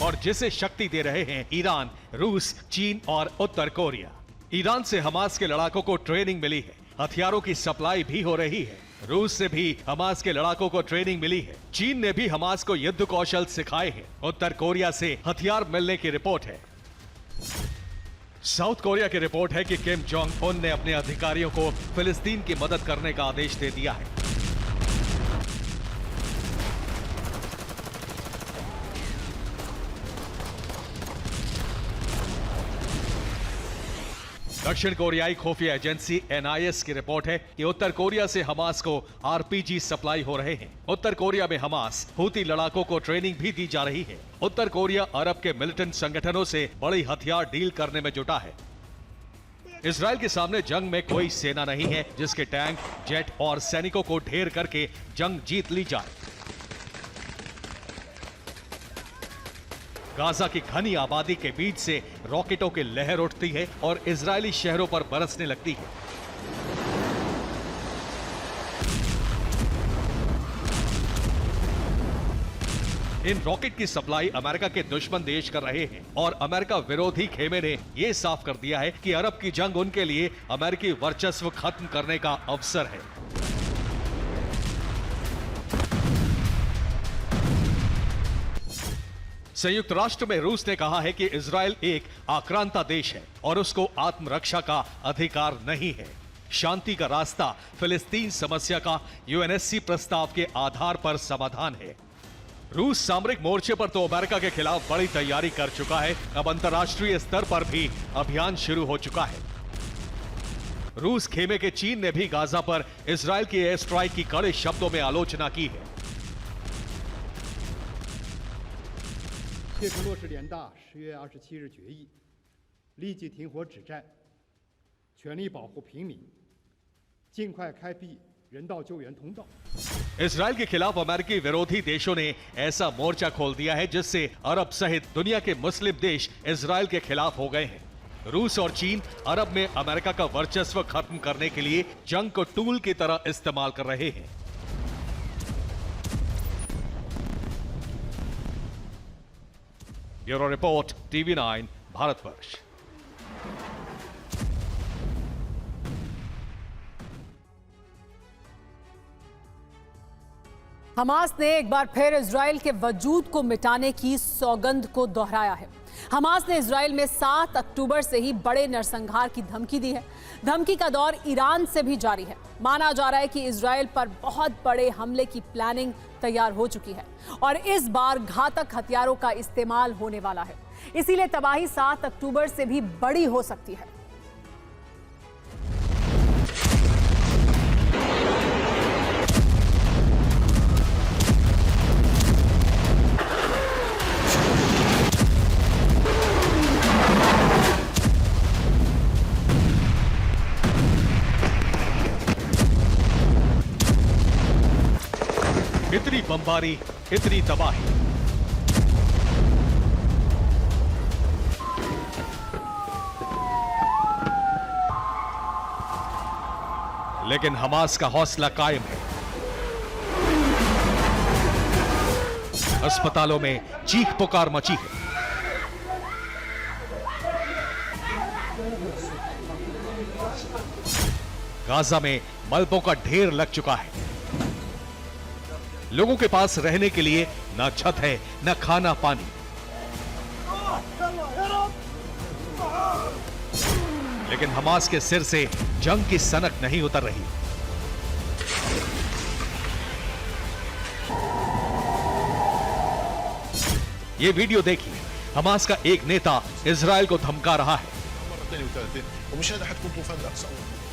और जिसे शक्ति दे रहे हैं ईरान, रूस, चीन और उत्तर कोरिया। ईरान से हमास के लड़ाकों को ट्रेनिंग मिली है, हथियारों की सप्लाई भी हो रही है। रूस से भी हमास के लड़ाकों को ट्रेनिंग मिली है। चीन ने भी हमास को युद्ध कौशल सिखाए हैं। उत्तर कोरिया से हथियार मिलने की रिपोर्ट है। साउथ कोरिया की रिपोर्ट है कि किम जोंग उन ने अपने अधिकारियों को फिलिस्तीन की मदद करने का आदेश दे दिया है। दक्षिण कोरियाई खुफिया एजेंसी NIS की रिपोर्ट है कि उत्तर कोरिया से हमास को RPG सप्लाई हो रहे हैं। उत्तर कोरिया में हमास हूती लड़ाकों को ट्रेनिंग भी दी जा रही है। उत्तर कोरिया अरब के मिलिटेंट संगठनों से बड़ी हथियार डील करने में जुटा है। इजराइल के सामने जंग में कोई सेना नहीं है जिसके टैंक, जेट और सैनिकों को ढेर करके जंग जीत ली जाए। गाजा की घनी आबादी के बीच से रॉकेटों की लहर उठती है और इजरायली शहरों पर बरसने लगती है। इन रॉकेट की सप्लाई अमेरिका के दुश्मन देश कर रहे हैं और अमेरिका विरोधी खेमे ने यह साफ कर दिया है कि अरब की जंग उनके लिए अमेरिकी वर्चस्व खत्म करने का अवसर है। संयुक्त राष्ट्र में रूस ने कहा है कि इजराइल एक आक्रांता देश है और उसको आत्मरक्षा का अधिकार नहीं है। शांति का रास्ता फिलिस्तीन समस्या का UNSC प्रस्ताव के आधार पर समाधान है। रूस सामरिक मोर्चे पर तो अमेरिका के खिलाफ बड़ी तैयारी कर चुका है। अब अंतर्राष्ट्रीय स्तर पर भी अभियान शुरू हो चुका है। रूस खेमे के चीन ने भी गाजा पर इजराइल की एयर स्ट्राइक की कड़े शब्दों में आलोचना की है। 切合落实联大10月27日决议，立即停火止战，全力保护平民，尽快开辟人道救援通道。 इजराइल के खिलाफ अमेरिकी विरोधी देशों ने ऐसा मोर्चा खोल दिया है जिससे अरब सहित दुनिया के मुस्लिम देश इजराइल के खिलाफ हो गए हैं। रूस और चीन अरब में अमेरिका का वर्चस्व खत्म करने के लिए जंग को टूल की तरह इस्तेमाल कर रहे हैं। Bureau report, TV9 Bharatvarsh. Hamas ने एक बार फिर इजराइल के वजूद को मिटाने की सौगंध को दोहराया है। हमास ने इजराइल में 7 अक्टूबर से ही बड़े नरसंहार की धमकी दी है। धमकी का दौर ईरान से भी जारी है। माना जा रहा है कि इजराइल पर बहुत बड़े हमले की प्लानिंग तैयार हो चुकी है और इस बार घातक हथियारों का इस्तेमाल होने वाला है। इसीलिए तबाही 7 अक्टूबर से भी बड़ी हो सकती है। इतनी बमबारी, इतनी तबाही। लेकिन हमास का हौसला कायम है। अस्पतालों में चीख पुकार मची है। गाजा में मलबों का ढेर लग चुका है। लोगों के पास रहने के लिए ना छत है, ना खाना पानी। लेकिन हमास के सिर से जंग की सनक नहीं उतर रही। ये वीडियो देखिए। हमास का एक नेता इजराइल को धमका रहा है।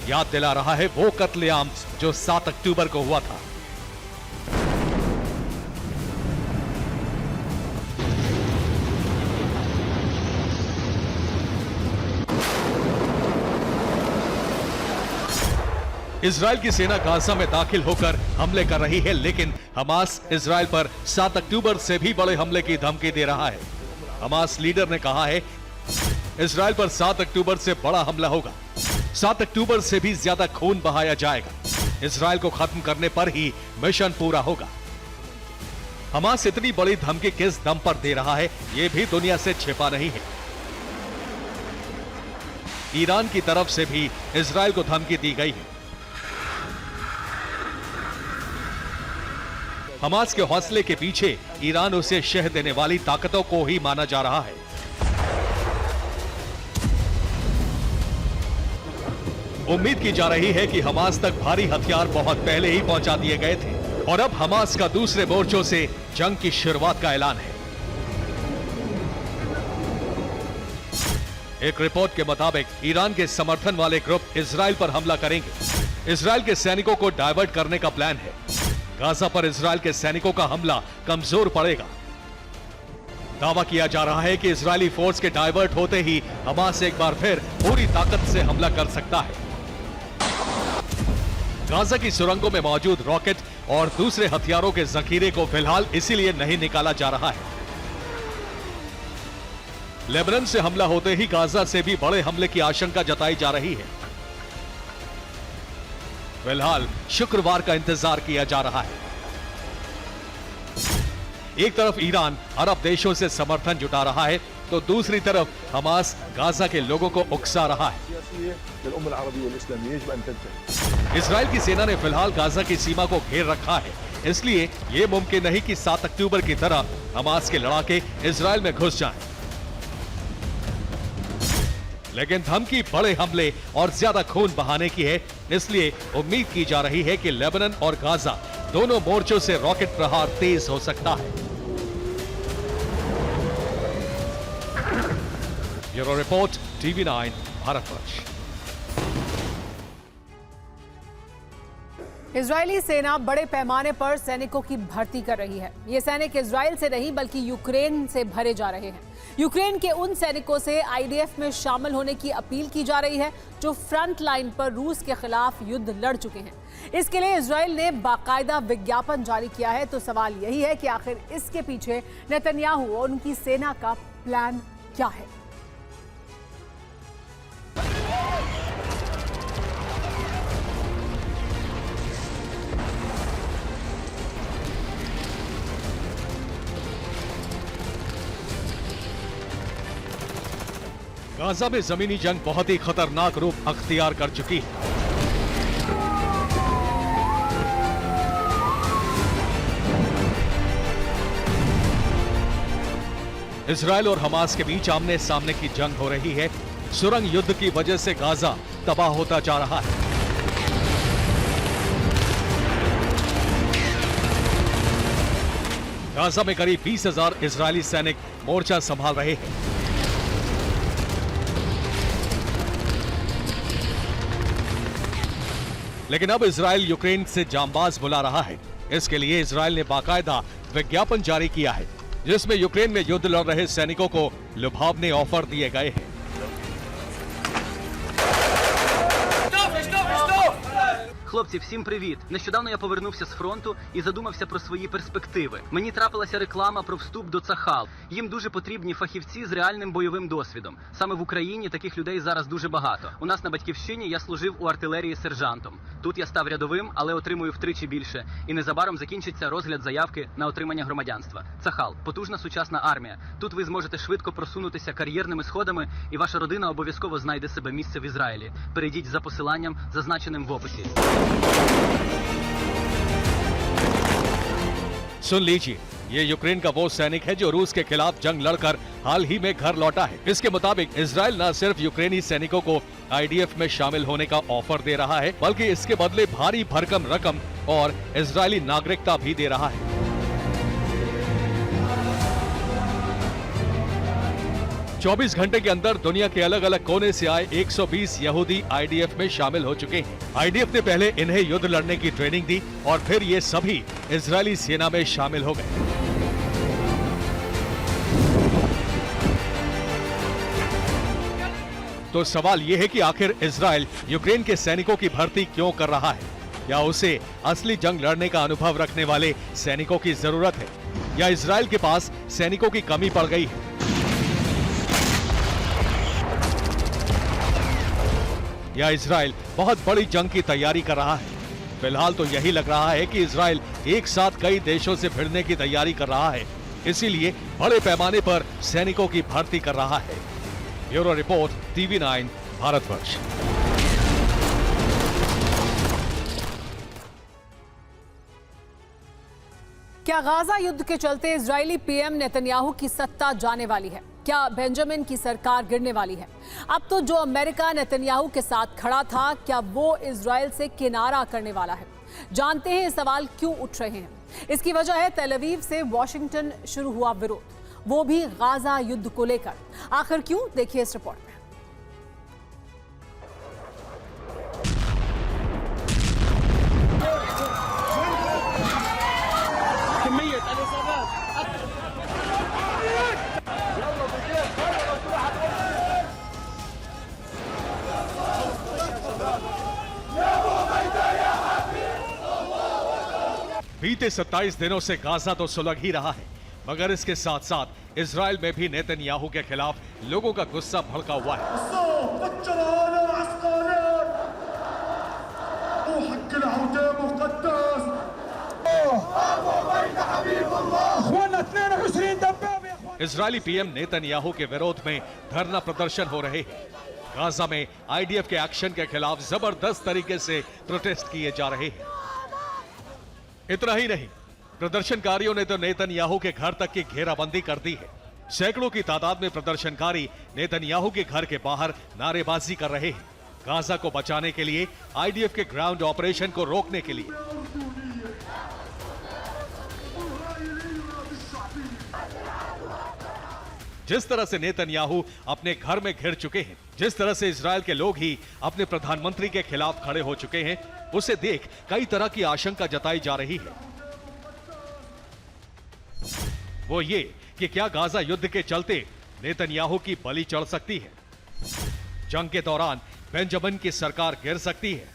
याद दिला रहा है वो कत्लेआम जो 7 अक्टूबर को हुआ था। इजराइल की सेना गाजा में दाखिल होकर हमले कर रही है, लेकिन हमास इजराइल पर 7 अक्टूबर से भी बड़े हमले की धमकी दे रहा है। हमास लीडर ने कहा है इजराइल पर 7 अक्टूबर से बड़ा हमला होगा। 7 अक्टूबर से भी ज्यादा खून बहाया जाएगा। इजराइल को खत्म करने पर ही मिशन पूरा होगा। हमास इतनी बड़ी धमकी किस दम पर दे रहा है, यह भी दुनिया से छिपा नहीं है। ईरान की तरफ से भी इजराइल को धमकी दी गई है। हमास के हौसले के पीछे ईरान उसे शह देने वाली ताकतों को ही माना जा रहा है। उम्मीद की जा रही है कि हमास तक भारी हथियार बहुत पहले ही पहुंचा दिए गए थे और अब हमास का दूसरे मोर्चों से जंग की शुरुआत का ऐलान है। एक रिपोर्ट के मुताबिक ईरान के समर्थन वाले ग्रुप इजराइल पर हमला करेंगे। इजराइल के सैनिकों को डायवर्ट करने का प्लान है। गाजा पर इजराइल के सैनिकों का हमला कमजोर पड़ेगा। दावा किया जा रहा है कि इजरायली फोर्स के डायवर्ट होते ही हमास एक बार फिर पूरी ताकत से हमला कर सकता है। गाजा की सुरंगों में मौजूद रॉकेट और दूसरे हथियारों के जखीरे को फिलहाल इसीलिए नहीं निकाला जा रहा है। लेबनान से हमला होते ही गाजा से भी बड़े हमले की आशंका जताई जा रही है। फिलहाल शुक्रवार का इंतजार किया जा रहा है। एक तरफ ईरान अरब देशों से समर्थन जुटा रहा है, तो दूसरी तरफ हमास गाजा के लोगों को उकसा रहा है। इजराइल की सेना ने फिलहाल गाजा की सीमा को घेर रखा है, इसलिए यह मुमकिन नहीं कि 7 अक्टूबर की तरह हमास के लड़ाके इजराइल में घुस जाएं। लेकिन धमकी बड़े हमले और ज्यादा खून बहाने की है, इसलिए उम्मीद की जा रही है कि लेबनान और गाजा दोनों मोर्चों से रॉकेट प्रहार तेज हो सकता है। Bureau report, TV9 Bharatvarsh. Israeli सेना बड़े पैमाने पर सैनिकों की भर्ती कर रही है। ये सैनिक इजराइल से नहीं बल्कि यूक्रेन से भरे जा रहे हैं। यूक्रेन के उन सैनिकों से आईडीएफ में शामिल होने की अपील की जा रही है जो फ्रंट लाइन पर रूस के खिलाफ युद्ध लड़ चुके हैं। इसके लिए इजराइल ने बाकायदा विज्ञापन जारी किया है। तो सवाल यही है कि आखिर इसके पीछे नेतन्याहू और उनकी सेना का प्लान क्या है। गाजा में जमीनी जंग बहुत ही खतरनाक रूप अख्तियार कर चुकी है। इजराइल और हमास के बीच आमने सामने की जंग हो रही है। सुरंग युद्ध की वजह से गाजा तबाह होता जा रहा है। गाजा में करीब 20,000 इजरायली सैनिक मोर्चा संभाल रहे हैं। लेकिन अब इजराइल यूक्रेन से जांबाज बुला रहा है। इसके लिए इजराइल ने बाकायदा विज्ञापन जारी किया है जिसमें यूक्रेन में युद्ध लड़ रहे सैनिकों को लुभावने ऑफर दिए गए हैं। Хлопці, всім привіт! Нещодавно я повернувся з фронту і задумався про свої перспективи. Мені трапилася реклама про вступ до Цахал. Їм дуже потрібні фахівці з реальним бойовим досвідом. Саме в Україні таких людей зараз дуже багато. У нас на Батьківщині я служив у артилерії сержантом. Тут я став рядовим, але отримую втричі більше. І незабаром закінчиться розгляд заявки на отримання громадянства. Цахал – потужна сучасна армія. Тут ви зможете швидко просунутися кар'єрними сходами, і ваша родина обов'язково знайде себе місце в Ізраїлі. Перейдіть за посиланням, зазначеним в описі. सुन लीजिए, ये यूक्रेन का वो सैनिक है जो रूस के खिलाफ जंग लड़कर हाल ही में घर लौटा है। इसके मुताबिक इजराइल न सिर्फ यूक्रेनी सैनिकों को आईडीएफ में शामिल होने का ऑफर दे रहा है बल्कि इसके बदले भारी भरकम रकम और इजरायली नागरिकता भी दे रहा है। चौबीस घंटे के अंदर दुनिया के अलग अलग कोने से आए 120 यहूदी आईडीएफ में शामिल हो चुके हैं। आईडीएफ ने पहले इन्हें युद्ध लड़ने की ट्रेनिंग दी और फिर ये सभी इजरायली सेना में शामिल हो गए। तो सवाल ये है कि आखिर इजराइल यूक्रेन के सैनिकों की भर्ती क्यों कर रहा है? क्या उसे असली जंग लड़ने का अनुभव रखने वाले सैनिकों की जरूरत है या इजराइल के पास सैनिकों की कमी पड़ गई है? या इजराइल बहुत बड़ी जंग की तैयारी कर रहा है? फिलहाल तो यही लग रहा है कि इजराइल एक साथ कई देशों से भिड़ने की तैयारी कर रहा है, इसीलिए बड़े पैमाने पर सैनिकों की भर्ती कर रहा है। Bureau report, TV9 Bharatvarsh. क्या गाजा युद्ध के चलते इजरायली पीएम नेतन्याहू की सत्ता जाने वाली है? क्या बेंजामिन की सरकार गिरने वाली है? अब तो जो अमेरिका नेतन्याहू के साथ खड़ा था, क्या वो इजराइल से किनारा करने वाला है? जानते हैं ये सवाल क्यों उठ रहे हैं। इसकी वजह है तेल अवीव से वॉशिंगटन शुरू हुआ विरोध, वो भी गाजा युद्ध को लेकर। आखिर क्यों, देखिए इस रिपोर्ट में। बीते 27 दिनों से गाजा तो सुलग ही रहा है, मगर इसके साथ साथ इजराइल में भी नेतन्याहू के खिलाफ लोगों का गुस्सा भड़का हुआ है। इजरायली पीएम नेतन्याहू के विरोध में धरना प्रदर्शन हो रहे हैं। गाजा में आईडीएफ के एक्शन के खिलाफ जबरदस्त तरीके से प्रोटेस्ट किए जा रहे हैं। इतना ही नहीं, प्रदर्शनकारियों ने तो नेतन्याहू के घर तक की घेराबंदी कर दी है। सैकड़ों की तादाद में प्रदर्शनकारी नेतन्याहू के घर के बाहर नारेबाजी कर रहे हैं, गाजा को बचाने के लिए, आईडीएफ के ग्राउंड ऑपरेशन को रोकने के लिए। जिस तरह से नेतन्याहू अपने घर में घिर चुके हैं, जिस तरह से इजराइल के लोग ही अपने प्रधानमंत्री के खिलाफ खड़े हो चुके हैं, उसे देख कई तरह की आशंका जताई जा रही है। वो ये कि क्या गाजा युद्ध के चलते नेतन्याहू की बलि चढ़ सकती है। जंग के दौरान बेंजामिन की सरकार गिर सकती है।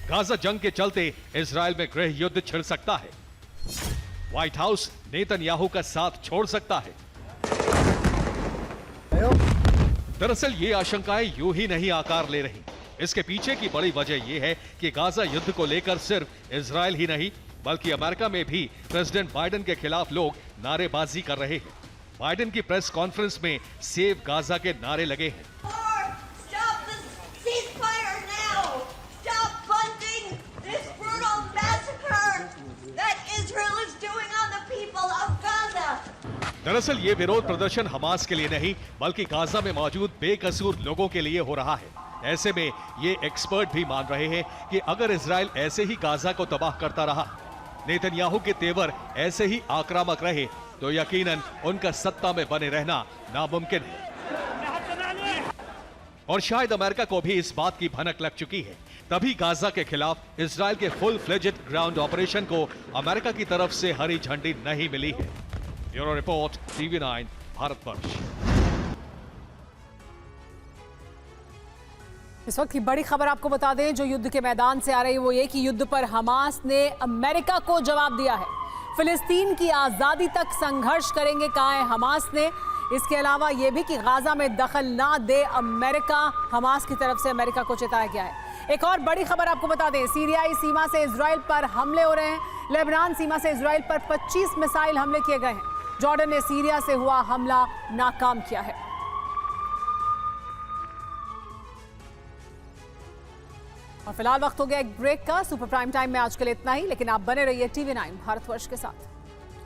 गाजा जंग के चलते इजराइल में गृह युद्ध छिड़ सकता है। व्हाइट हाउस नेतन्याहू का साथ छोड़ सकता है। दरअसल ये आशंकाएं यूं ही नहीं आकार ले रही। इसके पीछे की बड़ी वजह यह है कि गाजा युद्ध को लेकर सिर्फ इजराइल ही नहीं बल्कि अमेरिका में भी प्रेसिडेंट बाइडेन के खिलाफ लोग नारेबाजी कर रहे हैं। बाइडेन की प्रेस कॉन्फ्रेंस में सेव गाजा के नारे लगे हैं। दरअसल ये विरोध प्रदर्शन हमास के लिए नहीं बल्कि गाजा में मौजूद बेकसूर लोगों के लिए हो रहा है। ऐसे में ये एक्सपर्ट भी मान रहे हैं कि अगर इजराइल ऐसे ही गाजा को तबाह करता रहा, नेतन्याहू के तेवर ऐसे ही आक्रामक रहे, तो यकीनन उनका सत्ता में बने रहना नामुमकिन है। और शायद अमेरिका को भी इस बात की भनक लग चुकी है। तभी गाजा के खिलाफ इजराइल के फुल फ्लेजेड ग्राउंड ऑपरेशन को अमेरिका की तरफ से हरी झंडी नहीं मिली है। Bureau report, TV9 Bharatvarsh. इस वक्त की बड़ी खबर आपको बता दें जो युद्ध के मैदान से आ रही है वो ये कि युद्ध पर हमास ने अमेरिका को जवाब दिया है। फिलिस्तीन की आजादी तक संघर्ष करेंगे कहा है हमास ने। इसके अलावा यह भी कि गाजा में दखल ना दे अमेरिका, हमास की तरफ से अमेरिका को चेताया गया है। एक और बड़ी खबर आपको बता दें, सीरियाई सीमा से इजराइल पर हमले हो रहे हैं। लेबनान सीमा से इजराइल पर 25 मिसाइल हमले किए गए हैं। जॉर्डन ने सीरिया से हुआ हमला नाकाम किया है। और फिलहाल वक्त हो गया एक ब्रेक का। सुपर प्राइम टाइम में आज के लिए इतना ही, लेकिन आप बने रहिए TV9 भारतवर्ष के साथ।